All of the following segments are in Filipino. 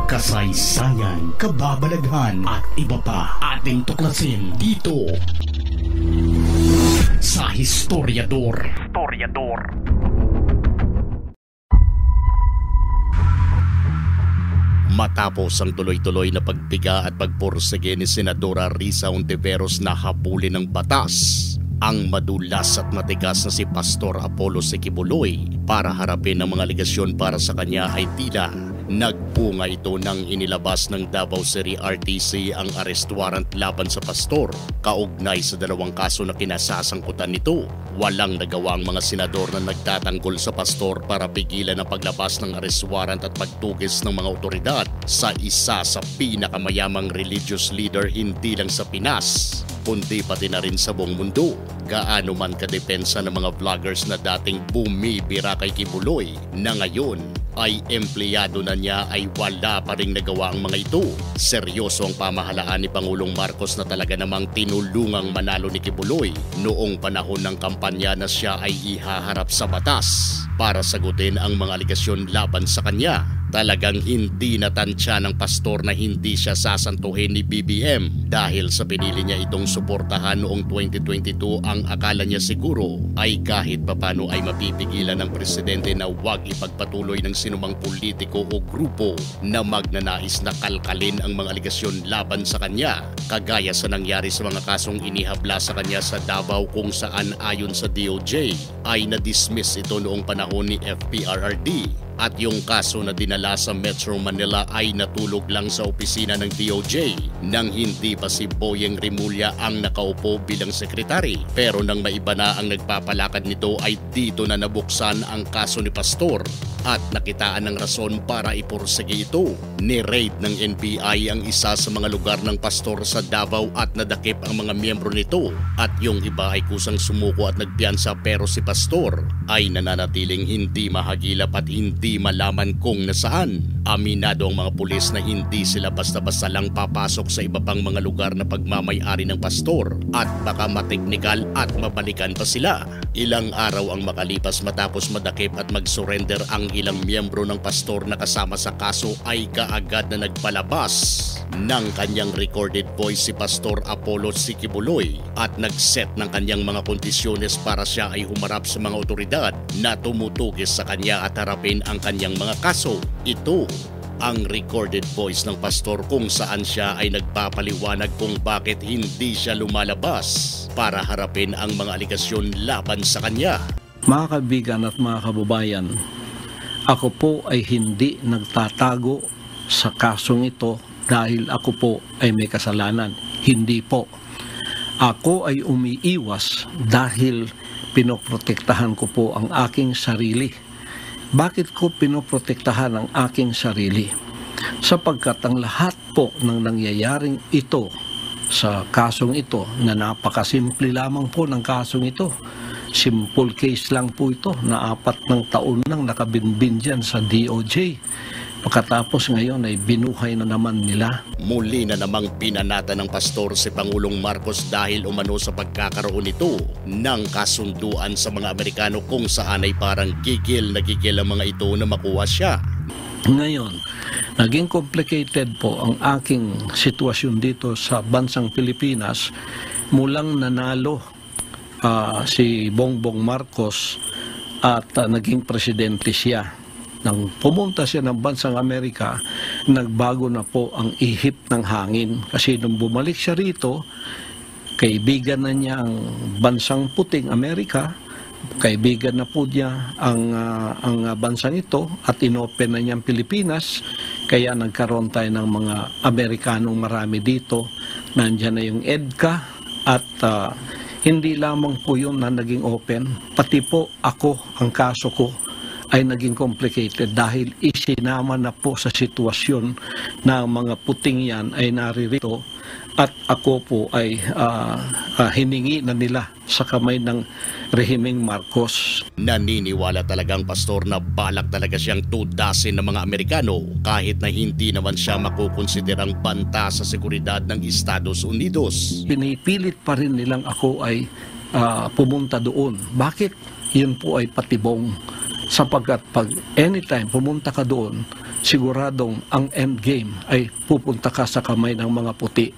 kasaysayan, kababalaghan at iba pa ating tuklasin dito sa Historiador. Matapos ang tuloy-tuloy na pagtiga at pagpursige ni Senadora Risa Hontiveros na habulin ng batas ang madulas at matigas na si Pastor Apollo Sikibuloy para harapin ang mga aligasyon para sa kanya ay tila nagpunga ito nang inilabas ng Davao City RTC ang arrest warrant laban sa pastor kaugnay sa dalawang kaso na kinasasangkutan nito. Walang nagawa ang mga senador na nagtatanggol sa pastor para pigilan ang paglabas ng arrest warrant at pagtugis ng mga otoridad sa isa sa pinakamayamang religious leader hindi lang sa Pinas kundi pati na rin sa buong mundo. Gaano man kadepensa ng mga vloggers na dating bumibira kay Kibuloy na ngayon ay empleyado na niya ay wala pa rin nagawa ang mga ito. Seryoso ang pamahalaan ni Pangulong Marcos na talaga namang tinulungang manalo ni Kibuloy noong panahon ng kampanya na siya ay ihaharap sa batas para sagutin ang mga aligasyon laban sa kanya. Talagang hindi natansya ng pastor na hindi siya sasantuhin ni BBM dahil sa pinili niya itong suportahan noong 2022 ang akala niya siguro ay kahit papano ay mapipigilan ng presidente na huwag ipagpatuloy ng sinumang politiko o grupo na magnanais na kalkalin ang mga aligasyon laban sa kanya, kagaya sa nangyari sa mga kasong inihabla sa kanya sa Davao kung saan ayon sa DOJ ay na-dismiss ito noong panahon ni FPRRD. At yung kaso na dinala sa Metro Manila ay natulog lang sa opisina ng DOJ nang hindi pa si Boyeng Rimulya ang nakaupo bilang sekretary. Pero nang maiba na ang nagpapalakad nito ay dito na nabuksan ang kaso ni Pastor at nakitaan ng rason para ipursige ito. Ni-raid ng NBI ang isa sa mga lugar ng Pastor sa Davao at nadakip ang mga miyembro nito. At yung iba ay kusang sumuko at nagpiyansa pero si Pastor ay nananatiling hindi mahagilap at hindi malaman kung nasaan. Aminado ang mga pulis na hindi sila basta-basta lang papasok sa iba pang mga lugar na pagmamay-ari ng pastor at baka mateknikal at mabalikan pa sila. Ilang araw ang makalipas matapos madakip at mag-surrender ang ilang miyembro ng pastor na kasama sa kaso ay kaagad na nagpalabas ng kanyang recorded voice si Pastor Apollo Sikibuloy at nag-set ng kanyang mga kondisyones para siya ay humarap sa mga otoridad na tumutugis sa kanya at harapin ang kanyang mga kaso. Ito ang recorded voice ng pastor kung saan siya ay nagpapaliwanag kung bakit hindi siya lumalabas para harapin ang mga aligasyon laban sa kanya. Mga kaibigan at mga kababayan, ako po ay hindi nagtatago sa kasong ito dahil ako po ay may kasalanan. Hindi po. Ako ay umiiwas dahil pinoprotektahan ko po ang aking sarili. Bakit ko pinoprotektahan ang aking sarili? Sapagkat ang lahat po ng nangyayaring ito sa kasong ito na napakasimple lamang po ng kasong ito. Simple case lang po ito na 4 taon nang nakabinbin dyan sa DOJ. Pagkatapos ngayon ay binuhay na naman nila. Muli na namang pinanata ng pastor si Pangulong Marcos dahil umano sa pagkakaroon nito ng kasunduan sa mga Amerikano kung saan ay parang gigil na gigil ang mga ito na makuha siya. Ngayon, naging complicated po ang aking sitwasyon dito sa bansang Pilipinas mulang nanalo si Bongbong Marcos at naging presidente siya. Nang pumunta siya ng bansang Amerika, nagbago na po ang ihip ng hangin. Kasi nung bumalik siya rito, kaibigan na niya ang bansang puting Amerika, kaibigan na po niya ang bansang ito at inopen na niya ang Pilipinas. Kaya nagkaroon tayo ng mga Amerikanong marami dito. Nandiyan na yung EDCA at hindi lamang po yun na naging open. Pati po ako, ang kaso ko, ay naging complicated dahil isinama na po sa sitwasyon na mga puting yan ay naririto at ako po ay hiningi na nila sa kamay ng rehimeng Marcos. Naniniwala talagang pastor na balak talaga siyang tudasin ng mga Amerikano kahit na hindi naman siya makukonsiderang banta sa seguridad ng Estados Unidos. Pinipilit pa rin nilang ako ay pumunta doon. Bakit? Yun po ay patibong sapagkat pag anytime pumunta ka doon, siguradong ang end game ay pupunta ka sa kamay ng mga puti.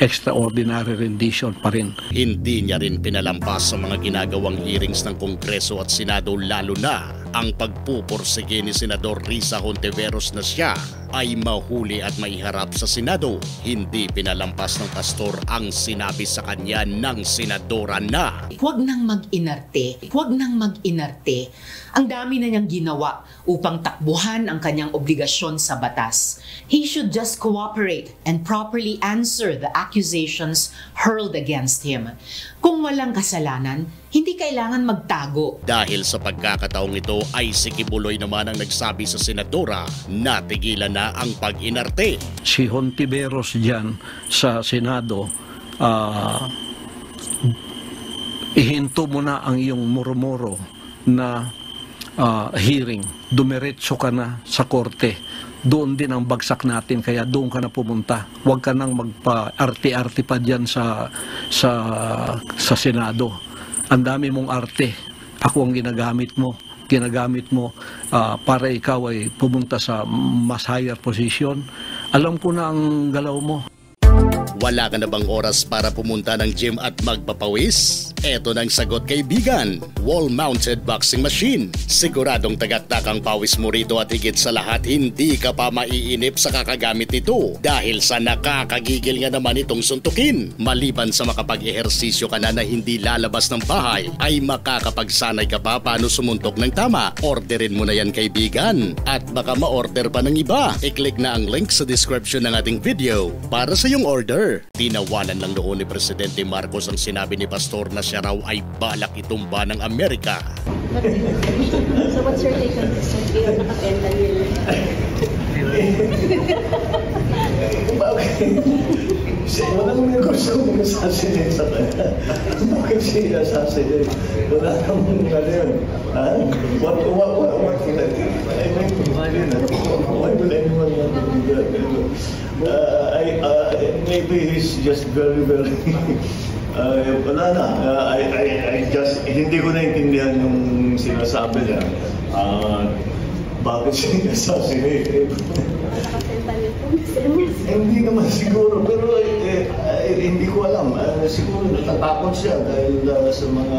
Extraordinary rendition pa rin. Hindi niya rin pinalampas sa mga ginagawang hearings ng Kongreso at Senado, lalo na ang pagpupursige ni Senador Risa Hontiveros na siya ay mahuli at maiharap sa Senado. Hindi pinalampas ng pastor ang sinabi sa kanya ng senadora na huwag nang mag-inarte, huwag nang mag-inarte. Ang dami na niyang ginawa upang takbuhan ang kanyang obligasyon sa batas. He should just cooperate and properly answer the accusations hurled against him. Kung walang kasalanan, hindi kailangan magtago. Dahil sa pagkakataong ito ay si Kibuloy naman ang nagsabi sa senadora na tigilan na ang pag-inarte. Si Hontiveros dyan sa Senado, ihinto mo na ang iyong murmuro na hearing. Dumiretso ka na sa korte. Doon din ang bagsak natin, kaya doon ka na pumunta. Huwag ka nang magpa-arte-arte pa dyan sa Senado. Ang dami mong arte. Ako ang ginagamit mo para ikaw ay pumunta sa mas higher position. Alam ko na ang galaw mo. Wala ka na bang oras para pumunta ng gym at magpapawis? Eto nang sagot, kaibigan. Wall-mounted boxing machine. Siguradong tagaktak ang pawis mo rito at higit sa lahat, hindi ka pa maiinip sa kakagamit nito dahil sa nakakagigil nga naman itong suntukin. Maliban sa makapag-ehersisyo ka na hindi lalabas ng bahay, ay makakapagsanay ka pa paano sumuntok ng tama. Orderin mo na yan, kaibigan. At baka ma-order pa ng iba. I-click na ang link sa description ng ating video para sa iyong order. Tinawanan lang noon ni Presidente Marcos ang sinabi ni Pastor na siya raw ay balak itumba ng Amerika. So what's your take on this? Hindi na nakatenda nila. Walang may gusto kong assassinate sa kanya. Bakit siya assassinate? Wala namang yun. What can I do? Why will anyone want to do that? Maybe he's just very wala na. Hindi ko naintindihan yung sinasabi niya. Bakit siya assassinate? Hindi naman siguro, pero hindi ko alam. Siguro natatakot siya dahil sa mga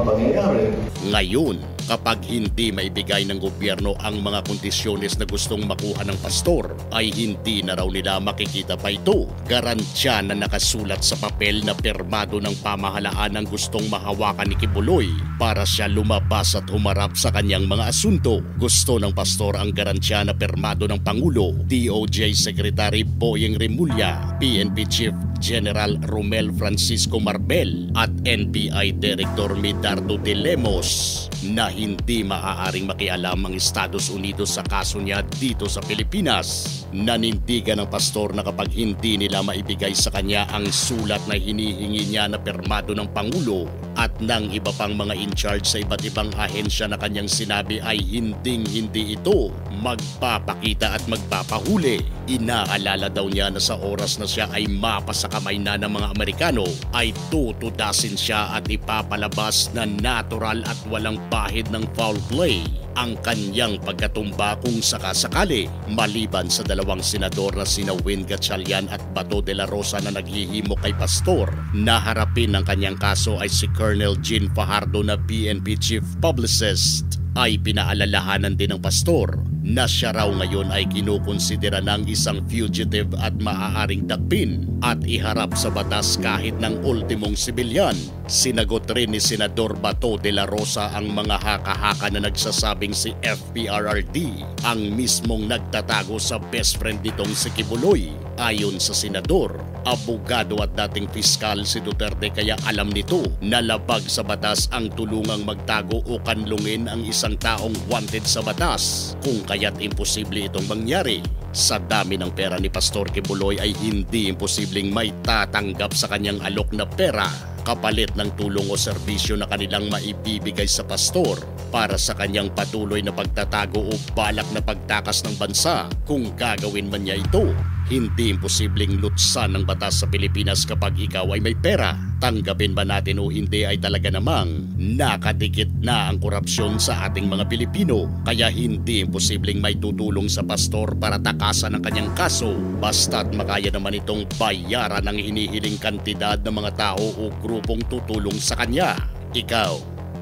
pangyayari. Ngayon, kapag hindi maibigay ng gobyerno ang mga kondisyones na gustong makuha ng pastor, ay hindi na raw nila makikita pa ito. Garantiya na nakasulat sa papel na pirmado ng pamahalaan ang gustong mahawakan ni Kibuloy para siya lumabas at humarap sa kanyang mga asunto. Gusto ng pastor ang garantiya na pirmado ng Pangulo, DOJ Secretary Boyeng Remulla, PNP Chief General Romel Francisco Marbel at NBI Director Medardo de Lemos na hindi maaaring makialam ang Estados Unidos sa kaso niya dito sa Pilipinas. Nanindigan ng pastor na kapag hindi nila maibigay sa kanya ang sulat na hinihingi niya na pirmado ng Pangulo at ng iba pang mga in charge sa iba't ibang ahensya na kanyang sinabi, ay hindi ito magpapakita at magpapahuli. Inaalala daw niya na sa oras na siya ay mapasa kamay na ng mga Amerikano, ay tutudasin siya at ipapalabas na natural at walang bahid ng foul play ang kanyang pagkatumba kung sakasakali. Maliban sa dalawang senador na sina Win Gatchalian at Bato de la Rosa na naghihimo kay pastor, naharapin ng kanyang kaso ay si Colonel Jean Fajardo na PNP Chief Publicist. Ay pinaalalahanan din ng pastor na siya raw ngayon ay kinukonsidera ng isang fugitive at maaaring dakpin at iharap sa batas kahit ng ultimong sibilyan. Sinagot rin ni Senador Bato de la Rosa ang mga haka-haka na nagsasabing si FPRRD ang mismong nagtatago sa best friend nitong si Kibuloy. Ayon sa senador, abogado at dating piskal si Duterte, kaya alam nito na labag sa batas ang tulungang magtago o kanlungin ang isang taong wanted sa batas, kung kaya't imposible itong mangyari. Sa dami ng pera ni Pastor Kibuloy ay hindi imposibleng may tatanggap sa kanyang alok na pera kapalit ng tulong o serbisyo na kanilang maibibigay sa pastor para sa kanyang patuloy na pagtatago o balak na pagtakas ng bansa kung gagawin man niya ito. Hindi imposibleng lutsan ng batas sa Pilipinas kapag ikaw ay may pera. Tanggapin ba natin o hindi ay talaga namang nakadikit na ang korupsyon sa ating mga Pilipino, kaya hindi imposibleng may tutulong sa pastor para takasan ang kanyang kaso basta't makaya naman itong bayaran ng hinihiling kantidad ng mga tao o grupong tutulong sa kanya. Ikaw,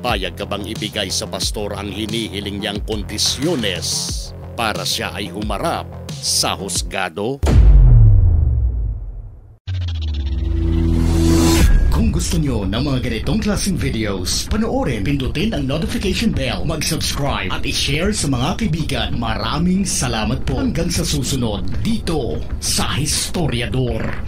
payag ka bang ibigay sa pastor ang hinihiling niyang kondisyones para siya ay humarap sa husgado? Kung gusto nyo ng mga ganitong klaseng videos, panoorin, pindutin ang notification bell, mag-subscribe at i-share sa mga kaibigan. Maraming salamat po. Hanggang sa susunod dito sa Historiador.